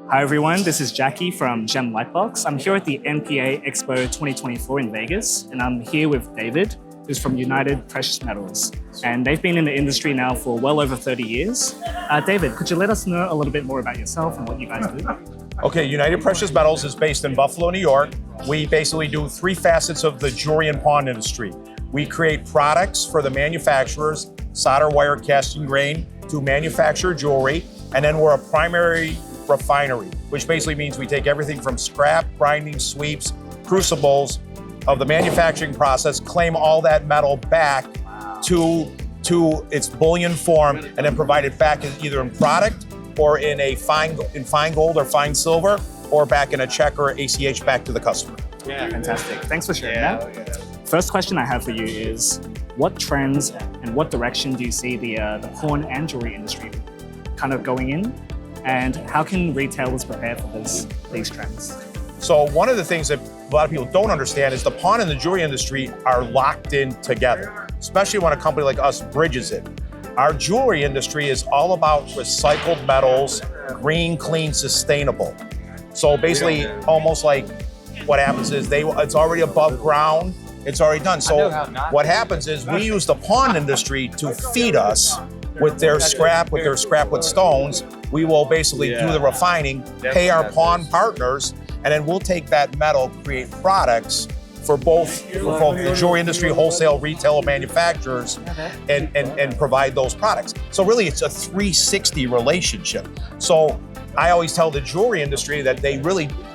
Hi everyone, this is Jacky from Gem Lightbox. I'm here at the NPA Expo 2024 in Vegas, and I'm here with David, who's from United Precious Metals. And they've been in the industry now for well over 30 years. David, could you let us know a little bit more about yourself and what you guys do? Okay, United Precious Metals is based in Buffalo, New York. We basically do three facets of the jewelry and pawn industry. We create products for the manufacturers, solder, wire, casting grain, to manufacture jewelry, and then we're a primary refinery, which basically means we take everything from scrap, grinding, sweeps, crucibles of the manufacturing process, claim all that metal back to its bullion form, and then provide it back either in product or in fine gold or fine silver, or back in a check or ACH back to the customer. Yeah, fantastic. Thanks for sharing that. First question I have for you is, what trends and what direction do you see the pawn and jewelry industry kind of going in? And how can retailers prepare for these trends? So one of the things that a lot of people don't understand is the pawn and the jewelry industry are locked in together, especially when a company like us bridges it. Our jewelry industry is all about recycled metals, green, clean, sustainable. So basically, almost like what happens is it's already above ground, it's already done. So what happens is we use the pawn industry to feed us with their scrap with stones. We will basically do the refining, pay our pawn partners, and then we'll take that metal, create products for both the jewelry industry, wholesale, retail, manufacturers, and provide those products. So really it's a 360 relationship. So I always tell the jewelry industry that a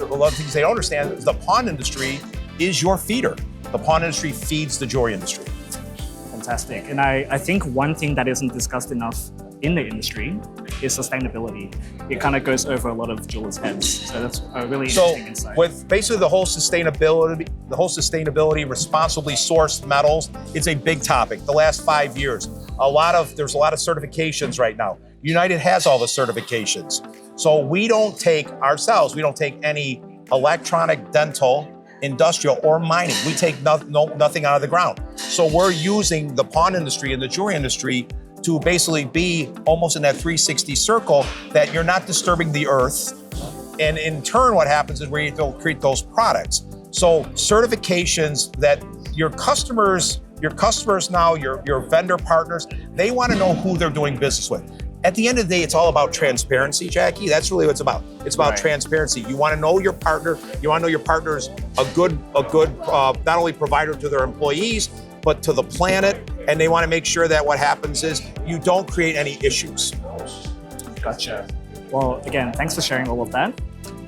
lot of things they don't understand is the pawn industry is your feeder. The pawn industry feeds the jewelry industry. Fantastic. And I think one thing that isn't discussed enough in the industry is sustainability. It kind of goes over a lot of jewelers' heads. So that's a really interesting insight. With basically the whole sustainability, responsibly sourced metals, it's a big topic. The last 5 years, there's a lot of certifications right now. United has all the certifications. So we don't take any electronic, dental, industrial, or mining. We take nothing out of the ground. So we're using the pawn industry and the jewelry industry to basically be almost in that 360 circle that you're not disturbing the earth. And in turn, what happens is we create those products. So certifications that your customers now, your vendor partners, they want to know who they're doing business with. At the end of the day, it's all about transparency, Jacky. That's really what it's about. It's about transparency. You want to know your partner. You want to know your partner's a good not only provider to their employees, but to the planet. And they want to make sure that what happens is you don't create any issues. Gotcha. Well, again, thanks for sharing all of that.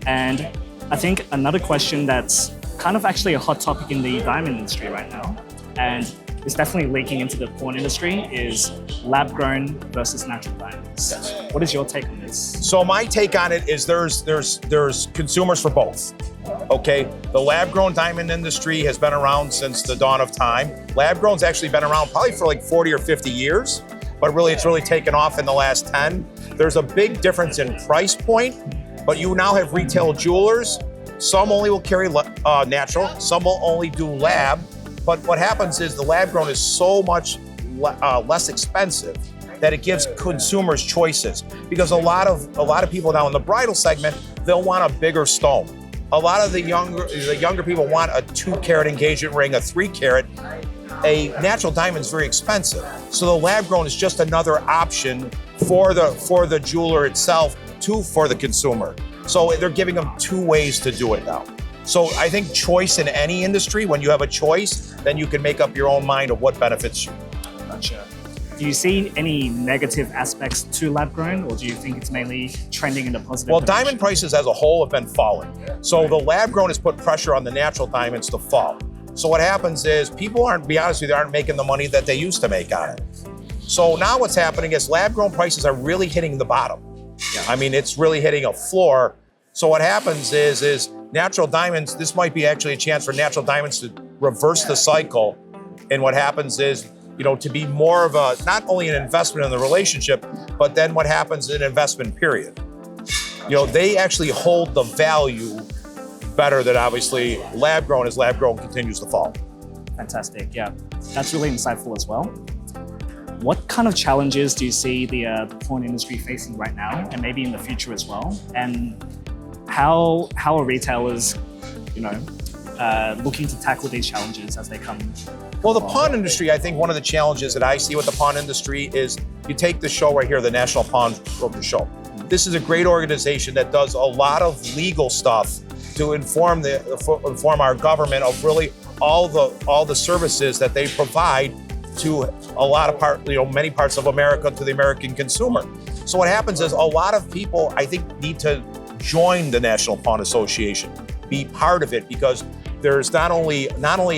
And I think another question that's kind of actually a hot topic in the diamond industry right now, and it's definitely leaking into the pawn industry, is lab-grown versus natural diamonds. Yes. What is your take on this? So my take on it is there's consumers for both. Okay, the lab-grown diamond industry has been around since the dawn of time. Lab-grown's actually been around probably for like 40 or 50 years, but really it's really taken off in the last 10. There's a big difference in price point, but you now have retail jewelers. Some only will carry natural, some will only do lab. But what happens is the lab-grown is so much less expensive that it gives consumers choices. Because a lot of people now in the bridal segment, they'll want a bigger stone. A lot of the younger people want a 2-carat engagement ring, a 3-carat. A natural diamond is very expensive. So the lab-grown is just another option for the jeweler itself for the consumer. So they're giving them 2 ways to do it now. So I think choice in any industry, when you have a choice, then you can make up your own mind of what benefits you. Gotcha. Do you see any negative aspects to lab-grown, or do you think it's mainly trending in the positive direction? Diamond prices as a whole have been falling. So the lab-grown has put pressure on the natural diamonds to fall. So what happens is people aren't making the money that they used to make on it. So now what's happening is lab-grown prices are really hitting the bottom. Yeah. I mean, it's really hitting a floor. So what happens is natural diamonds, this might be actually a chance for natural diamonds to reverse the cycle. And what happens is, to be more of not only an investment in the relationship, but then what happens in an investment period. They actually hold the value better than obviously lab-grown as lab-grown continues to fall. Fantastic, yeah. That's really insightful as well. what kind of challenges do you see the pawn industry facing right now, and maybe in the future as well? And how are retailers, looking to tackle these challenges as they come? Well, the pawn industry, I think one of the challenges that I see with the pawn industry is you take the show right here, the National Pawnbroker Show. This is a great organization that does a lot of legal stuff to inform our government of really all the services that they provide to a lot of many parts of America, to the American consumer. So what happens is a lot of people, I think, need to join the National Pawn Association, be part of it, because there's not only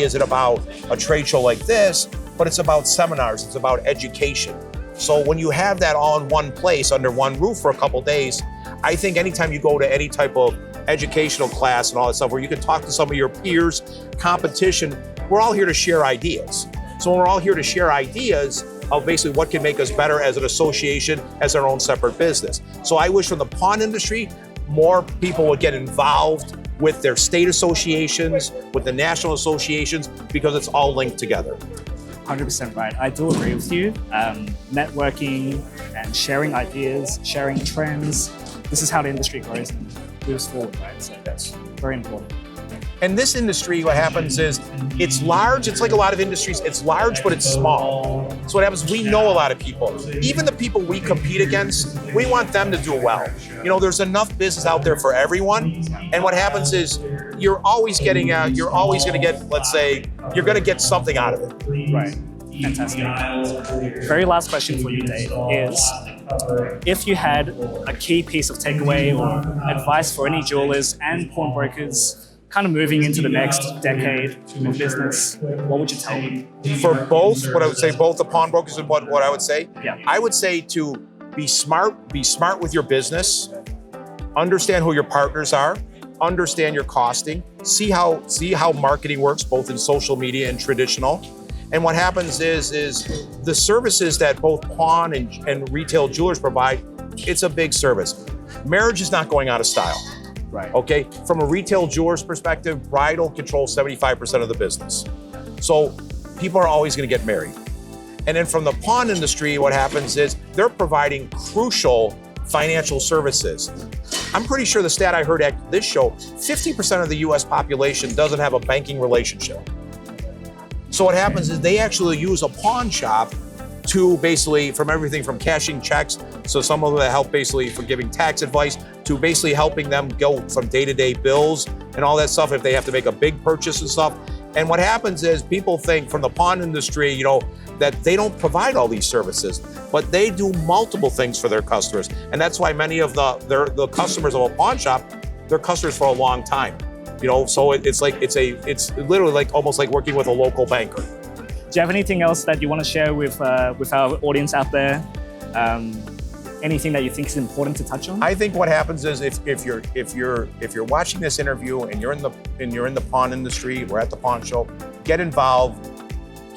is it about a trade show like this, but it's about seminars, it's about education. So when you have that all in one place, under one roof for a couple days, I think anytime you go to any type of educational class and all that stuff where you can talk to some of your peers, competition, we're all here to share ideas. So we're all here to share ideas of basically what can make us better as an association, as our own separate business. So I wish from the pawn industry, more people would get involved with their state associations, with the national associations, because it's all linked together. 100% right. I do agree with you. Networking and sharing ideas, sharing trends. This is how the industry grows and moves forward, right? So that's very important. And this industry, what happens is it's large. It's like a lot of industries. It's large, but it's small. So what happens, we know a lot of people. Even the people we compete against, we want them to do well. There's enough business out there for everyone. And what happens is you're always going to get, let's say, you're going to get something out of it. Right. Fantastic. Very last question for you, Dave, is if you had a key piece of takeaway or advice for any jewelers and pawnbrokers kind of moving into the next decade of business, what would you tell them? For both, what I would say, both the pawnbrokers and what I would say, yeah. I would say to be smart with your business, understand who your partners are, understand your costing, see how marketing works, both in social media and traditional. And what happens is the services that both pawn and retail jewelers provide, it's a big service. Marriage is not going out of style. Right. Okay. From a retail jeweler's perspective, bridal controls 75% of the business. So people are always going to get married. And then from the pawn industry, what happens is they're providing crucial financial services. I'm pretty sure the stat I heard at this show, 50% of the US population doesn't have a banking relationship. So what happens is they actually use a pawn shop to basically, from everything from cashing checks, so some of them help basically for giving tax advice, to basically helping them go from day-to-day bills and all that stuff if they have to make a big purchase and stuff. And what happens is people think from the pawn industry, that they don't provide all these services, but they do multiple things for their customers. And that's why many of the customers of a pawn shop, they're customers for a long time. So it's literally like almost like working with a local banker. Do you have anything else that you want to share with our audience out there? Anything that you think is important to touch on? I think what happens is if you're watching this interview and you're in the pawn industry, we're at the pawn show, get involved,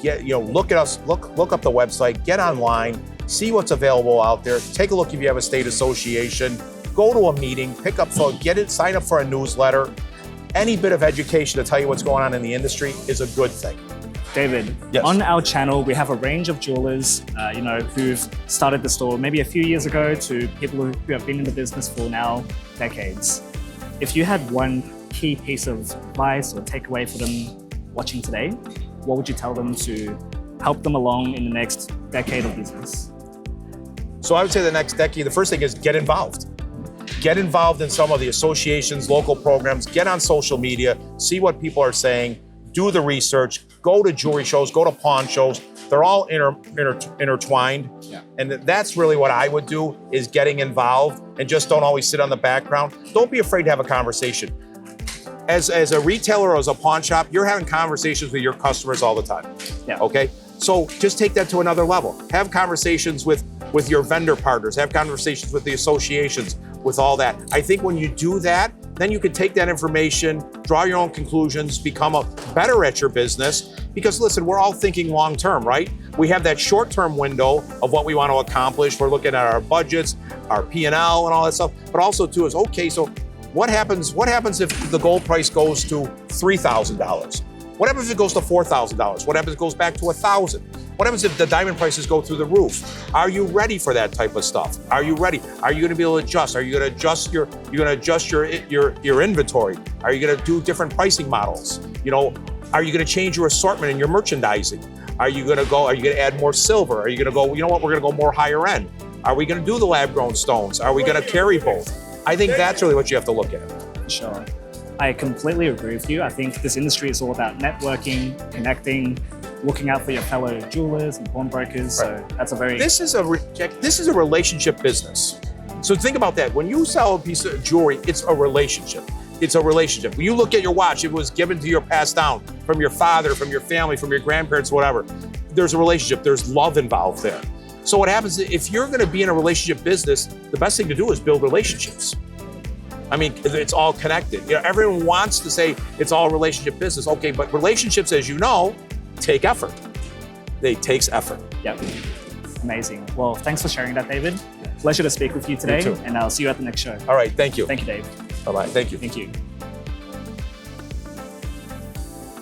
look at us, look up the website, get online, see what's available out there, take a look if you have a state association, go to a meeting, sign up for a newsletter. Any bit of education to tell you what's going on in the industry is a good thing. David, yes. On our channel, we have a range of jewelers, who've started the store maybe a few years ago to people who have been in the business for now decades. If you had one key piece of advice or takeaway for them watching today, what would you tell them to help them along in the next decade of business? So I would say the next decade, the first thing is get involved. Get involved in some of the associations, local programs, get on social media, see what people are saying, do the research, go to jewelry shows, go to pawn shows. They're all intertwined. Yeah. And that's really what I would do, is getting involved and just don't always sit on the background. Don't be afraid to have a conversation. As a retailer or as a pawn shop, you're having conversations with your customers all the time. Yeah. Okay? So just take that to another level. Have conversations with your vendor partners, have conversations with the associations, with all that. I think when you do that, then you can take that information, draw your own conclusions, become better at your business. Because listen, we're all thinking long-term, right? We have that short-term window of what we want to accomplish. We're looking at our budgets, our P&L and all that stuff. But also too is, okay, so what happens if the gold price goes to $3,000? What happens if it goes to $4,000? What happens if it goes back to $1,000? What happens if the diamond prices go through the roof? Are you ready for that type of stuff? Are you ready? Are you going to be able to adjust? Are you going to adjust your inventory? Are you going to do different pricing models? You know, are you going to change your assortment and your merchandising? Are you going to add more silver? Are you going to go, you know what, we're going to go more higher end? Are we going to do the lab grown stones? Are we going to carry both? I think that's really what you have to look at. Sure. I completely agree with you. I think this industry is all about networking, connecting, looking out for your fellow jewelers and pawnbrokers. Right. So that's a very... This is a relationship business. So think about that. When you sell a piece of jewelry, it's a relationship. It's a relationship. When you look at your watch, it was given to you or passed down from your father, from your family, from your grandparents, whatever. There's a relationship. There's love involved there. So what happens if you're going to be in a relationship business, the best thing to do is build relationships. I mean, it's all connected. You know, everyone wants to say it's all relationship business. Okay, but relationships, as you know, take effort. It takes effort. Yep. Amazing. Well, thanks for sharing that, David. Pleasure to speak with you today. You too. And I'll see you at the next show. All right, thank you. Thank you, Dave. Bye-bye. Thank you. Thank you.